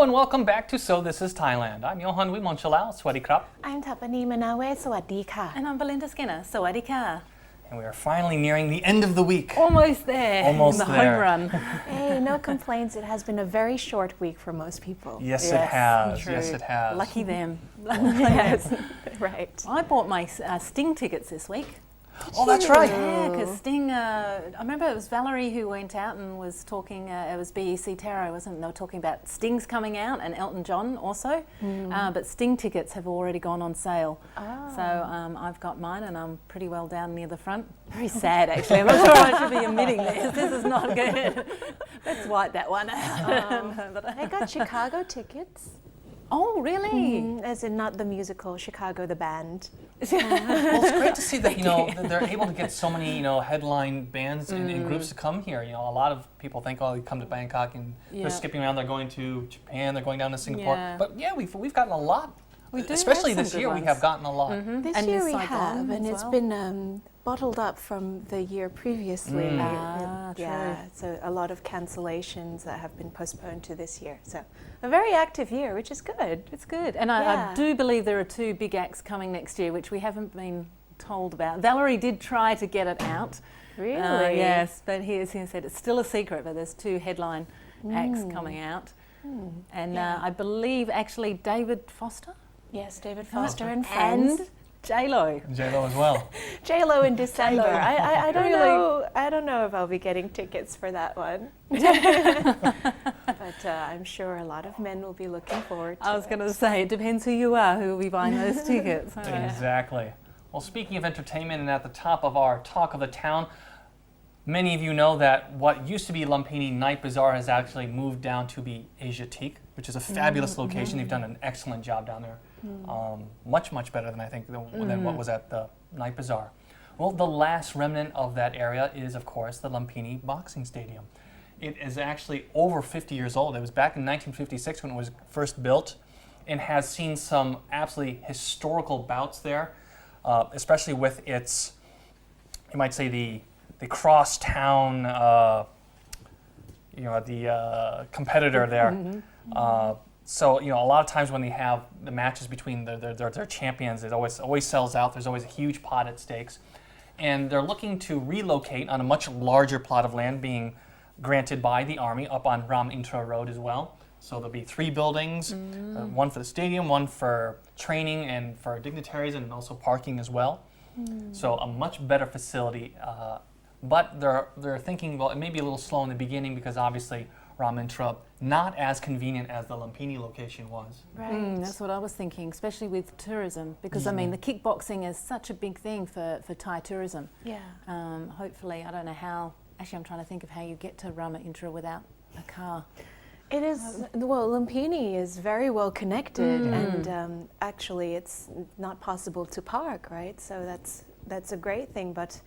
and welcome back to So This is Thailand. I'm Johan Wimonchalau, Swadee Krap. I'm Tapani Manawe, Sawadee Ka. And I'm Belinda Skinner, Sawadee Ka. And we are finally nearing the end of the week. Almost there. Almost the there. home run. Hey, no complaints. It has been a very short week for most people. Yes, it has. True. Yes, it has. Lucky them. Yes, right. I bought my Sting tickets this week. Oh, that's right. Yeah, because Sting, I remember it was Valerie who went out and was talking, it was BEC Tarot, wasn't it? They were talking about Sting's coming out and Elton John also, but Sting tickets have already gone on sale. Oh. So I've got mine and I'm pretty well down near the front. Very sad actually, I'm not sure I should be admitting this. This is not good. Let's wipe that one out. I got Chicago tickets. Oh, really? As in not the musical, Chicago the band. Well, it's great to see that, that they're able to get so many, headline bands and groups to come here. A lot of people think, oh, they come to Bangkok and they're skipping around. They're going to Japan. They're going down to Singapore. Yeah. But yeah, we've gotten a lot. We do Especially have this some year, good we ones. have gotten a lot. This And year Miss we Saigon have, and as it's well. been bottled up from the year previously. Ah, Yeah, so a lot of cancellations that have been postponed to this year. So a very active year, which is good. It's good. And Yeah. I do believe there are two big acts coming next year, which we haven't been told about. Valerie did try to get it out. Really? Yes, but he said it's still a secret, but there's two headline acts coming out. And Yeah. I believe actually David Foster Yes, David Foster and friends. and J-Lo. J-Lo as well. J-Lo in December. J-Lo. I don't Really? know. I don't know if I'll be getting tickets for that one. But I'm sure a lot of men will be looking forward to I was it. going to say, it depends who you are who will be buying those tickets. Exactly. Well, speaking of entertainment and at the top of our Talk of the Town, many of you know that what used to be Lumpini Night Bazaar has actually moved down to be Asiatique, which is a fabulous location. They've done an excellent job down there. Much, much better than I think than what was at the Night Bazaar. Well, the last remnant of that area is, of course, the Lumpini Boxing Stadium. It is actually over 50 years old. It was back in 1956 when it was first built and has seen some absolutely historical bouts there, especially with its, you might say, the crosstown, the competitor there. So, a lot of times when they have the matches between their champions, it always sells out. There's always a huge pot at stakes. And they're looking to relocate on a much larger plot of land being granted by the Army up on Ram Intra Road as well. So there'll be 3 buildings, one for the stadium, one for training and for dignitaries, and also parking as well. So a much better facility. But they're thinking, well, it may be a little slow in the beginning because obviously Ram Intra not as convenient as the Lumpini location was. Right. That's what I was thinking, especially with tourism, because I mean the kickboxing is such a big thing for Thai tourism. Yeah. Hopefully, I don't know how. Actually, I'm trying to think of how you get to Rama Intra without a car. It is, well, Lumpini is very well connected, and actually it's not possible to park, right? So that's a great thing, but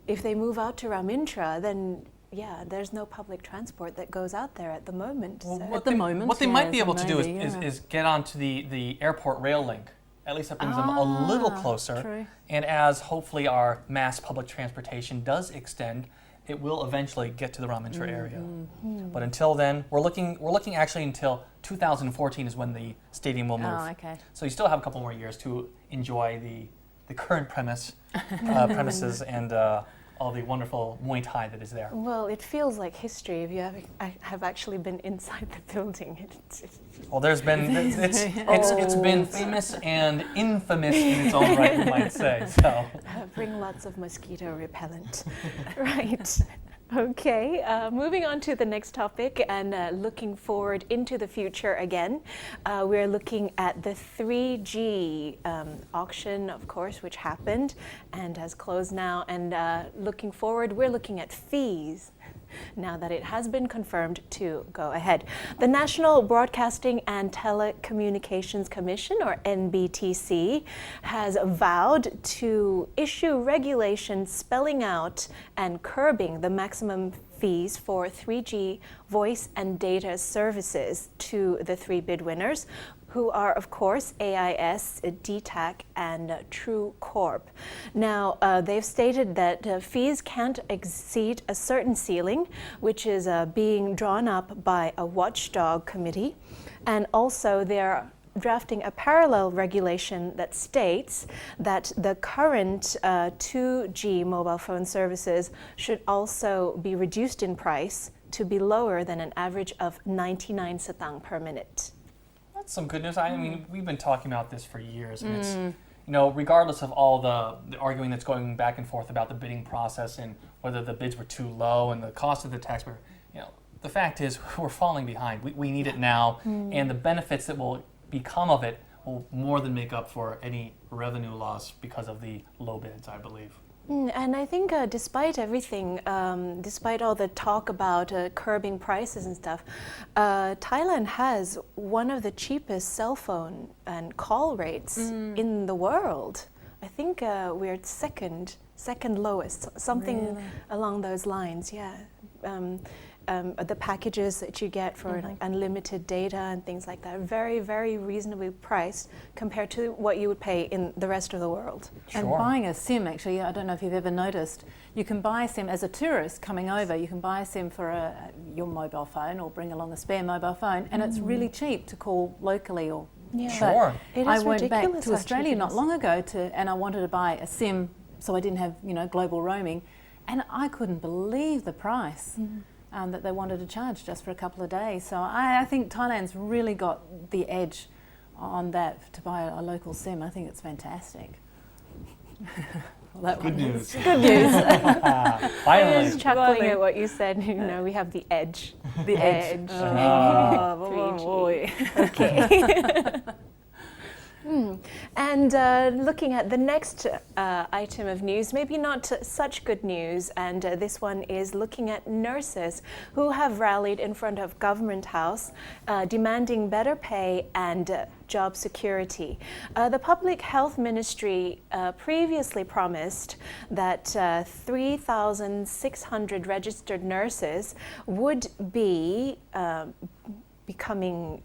if they move out to Ramintra, then yeah, there's no public transport that goes out there at the moment. Well, so. what moment, they might be yeah, able to do maybe, is get onto the airport rail link. At least that brings them a little closer. True. And as hopefully our mass public transportation does extend, it will eventually get to the Ramintra area. But until then, we're looking actually until 2014 is when the stadium will move. Oh, okay. So you still have a couple more years to enjoy the current premises and all the wonderful Muay Thai that is there. Well, it feels like history if you have actually been inside the building. Well, it's been famous and infamous in its own right, you might say. So Bring lots of mosquito repellent. Right. Okay, moving on to the next topic and looking forward into the future again. We're looking at the 3G auction, of course, which happened and has closed now. And looking forward, we're looking at fees now that it has been confirmed to go ahead. The National Broadcasting and Telecommunications Commission, or NBTC, has vowed to issue regulations spelling out and curbing the maximum fees for 3G voice and data services to the 3 bid winners who are, of course, AIS, DTAC, and True Corp. Now, they've stated that fees can't exceed a certain ceiling, which is being drawn up by a watchdog committee. And also, they're drafting a parallel regulation that states that the current 2G mobile phone services should also be reduced in price to be lower than an average of 99 satang per minute. That's some good news. I mean, we've been talking about this for years, and it's, regardless of all the arguing that's going back and forth about the bidding process and whether the bids were too low and the cost of the taxpayer, the fact is we're falling behind. We need it now, and the benefits that will become of it will more than make up for any revenue loss because of the low bids, I believe. And I think despite everything, despite all the talk about curbing prices and stuff, Thailand has one of the cheapest cell phone and call rates in the world. I think we're second lowest, something along those lines, yeah. The packages that you get for like unlimited data and things like that are very, very reasonably priced compared to what you would pay in the rest of the world. Sure. And buying a SIM, actually, I don't know if you've ever noticed, you can buy a SIM as a tourist coming over. You can buy a SIM for your mobile phone or bring along a spare mobile phone, and it's really cheap to call locally. Or Sure. It is I went back ridiculous to Australia actually, not long ago and I wanted to buy a SIM so I didn't have global roaming, and I couldn't believe the price. That they wanted to charge just for a couple of days. So I think Thailand's really got the edge on that to buy a local SIM. I think it's fantastic. Good news. Good news. I Finally. was chuckling at what you said, we have the edge. The edge. Oh, boy. Okay. And looking at the next item of news, maybe not such good news, and this one is looking at nurses who have rallied in front of Government House demanding better pay and job security. The Public Health Ministry previously promised that 3,600 registered nurses would be becoming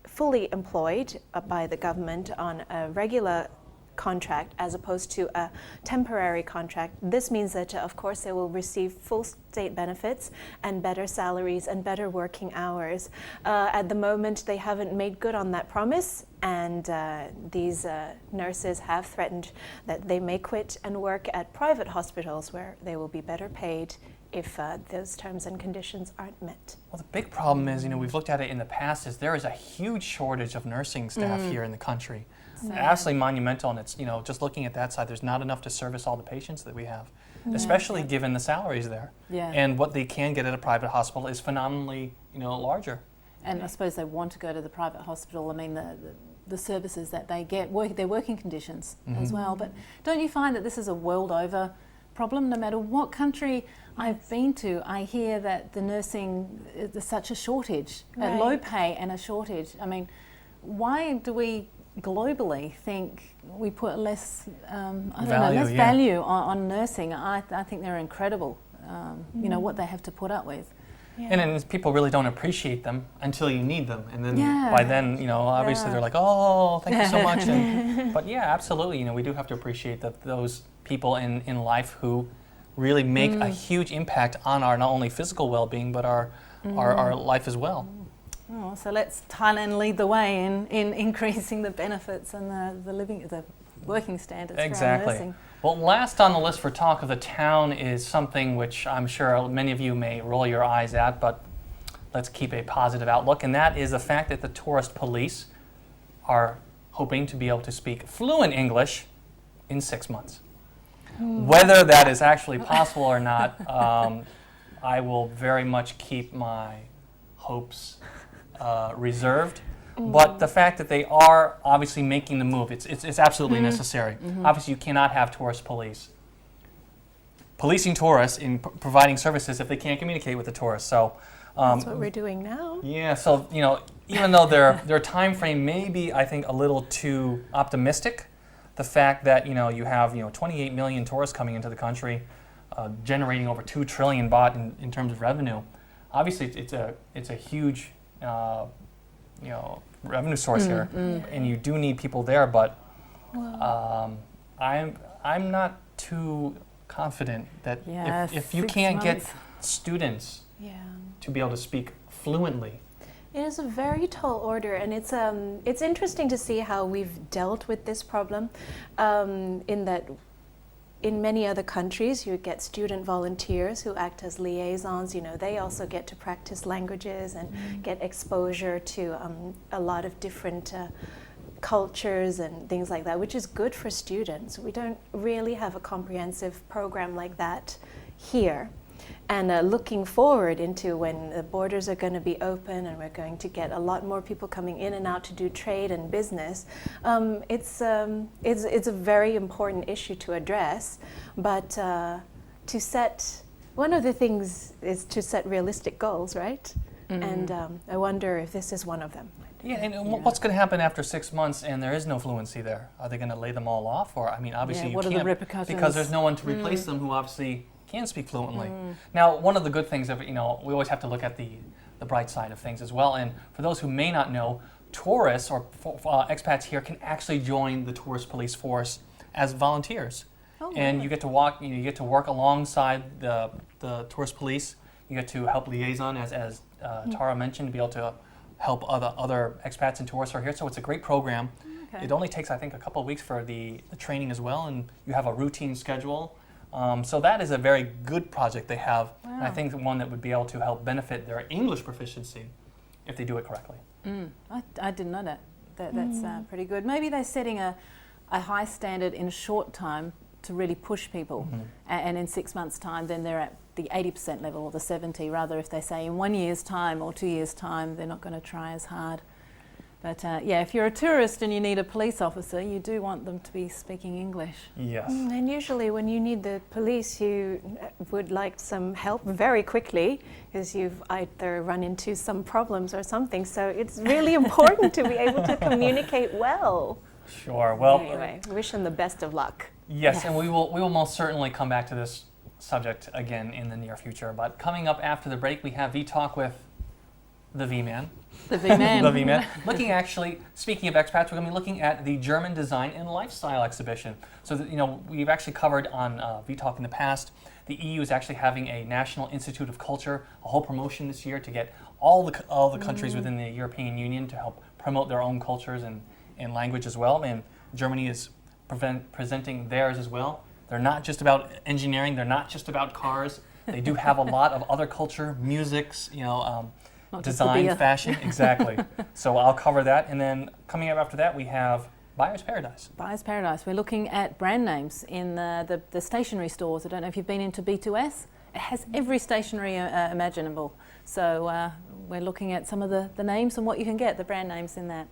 fully employed by the government on a regular contract as opposed to a temporary contract. This means that, of course, they will receive full state benefits and better salaries and better working hours. At the moment, they haven't made good on that promise, and these nurses have threatened that they may quit and work at private hospitals where they will be better paid if those terms and conditions aren't met. Well, the big problem is, we've looked at it in the past, is there is a huge shortage of nursing staff here in the country. Absolutely monumental, and it's, just looking at that side, there's not enough to service all the patients that we have, especially given the salaries there. Yeah. And what they can get at a private hospital is phenomenally, larger. And I suppose they want to go to the private hospital. I mean, the services that they get, their working conditions as well. But don't you find that this is a world over problem? No matter what country I've been to, I hear that the nursing, there's such a shortage, a low pay and a shortage. I mean, why do we globally think we put less, value on nursing? I think they're incredible, what they have to put up with. Yeah. And then people really don't appreciate them until you need them. And then by then, obviously they're like, oh, thank you so much. But yeah, absolutely. We do have to appreciate those people in life who really make a huge impact on our not only physical well-being, but our life as well. Oh, so let's Thailand lead the way in increasing the benefits and the working standards for our nursing. Well, last on the list for Talk of the Town is something which I'm sure many of you may roll your eyes at, but let's keep a positive outlook, and that is the fact that the tourist police are hoping to be able to speak fluent English in 6 months. Whether that is actually possible or not, I will very much keep my hopes reserved. But the fact that they are obviously making the move, it's absolutely necessary. Obviously, you cannot have tourist police policing tourists in providing services if they can't communicate with the tourists. So that's what we're doing now. Yeah. So even though their time frame may be, I think, a little too optimistic, the fact that you have 28 million tourists coming into the country, generating over 2 trillion baht in terms of revenue, obviously it's a huge revenue source here, and you do need people there. But I'm not too confident that Yeah, if you 6 can't get months. students Yeah. to be able to speak fluently. It is a very tall order, and it's interesting to see how we've dealt with this problem. In that, in many other countries, you get student volunteers who act as liaisons. You know, they also get to practice languages and get exposure to a lot of different cultures and things like that, which is good for students. We don't really have a comprehensive program like that here. And looking forward into when the borders are going to be open and we're going to get a lot more people coming in and out to do trade and business, it's a very important issue to address. But to set, one of the things is to set realistic goals, right? And I wonder if this is one of them. Yeah, and what's going to happen after 6 months and there is no fluency there? Are they going to lay them all off? Or, I mean, obviously you what are the can't, repercussions? because there's no one to replace them who obviously can speak fluently. Now, one of the good things of, we always have to look at the bright side of things as well. And for those who may not know, tourists or expats here can actually join the tourist police force as volunteers. And you get to you get to work alongside the tourist police. You get to help liaison, as Tara mentioned, to be able to help other expats and tourists who are here. So it's a great program. Okay. It only takes, I think, a couple of weeks for the training as well, and you have a routine schedule. So that is a very good project they have, and I think one that would be able to help benefit their English proficiency if they do it correctly. I didn't know that. That's pretty good. Maybe they're setting a high standard in a short time to really push people, and in 6 months' time, then they're at the 80% level or the 70. Rather, if they say in 1 year's time or 2 years' time, they're not going to try as hard. But yeah, if you're a tourist and you need a police officer, you do want them to be speaking English. Yes. And usually when you need the police, you would like some help very quickly because you've either run into some problems or something. So it's really important to be able to communicate well. Sure. Well, Anyway, wish them the best of luck. yes, and we will most certainly come back to this subject again in the near future. But coming up after the break, we have V-Talk with the V-Man. The V-Man. The V-Man. Looking actually, speaking of expats, we're going to be looking at the German Design and Lifestyle Exhibition. So, we've actually covered on V-Talk in the past, the EU is actually having a National Institute of Culture, a whole promotion this year to get all the countries within the European Union to help promote their own cultures and language as well. And Germany is presenting theirs as well. They're not just about engineering, they're not just about cars. They do have a lot of other culture, musics, design, fashion, exactly. So I'll cover that, and then coming up after that, we have Buyer's Paradise. Buyer's Paradise. We're looking at brand names in the stationery stores. I don't know if you've been into B2S. It has every stationery imaginable. So we're looking at some of the names and what you can get, the brand names in that.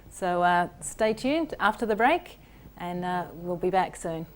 So stay tuned after the break, and we'll be back soon.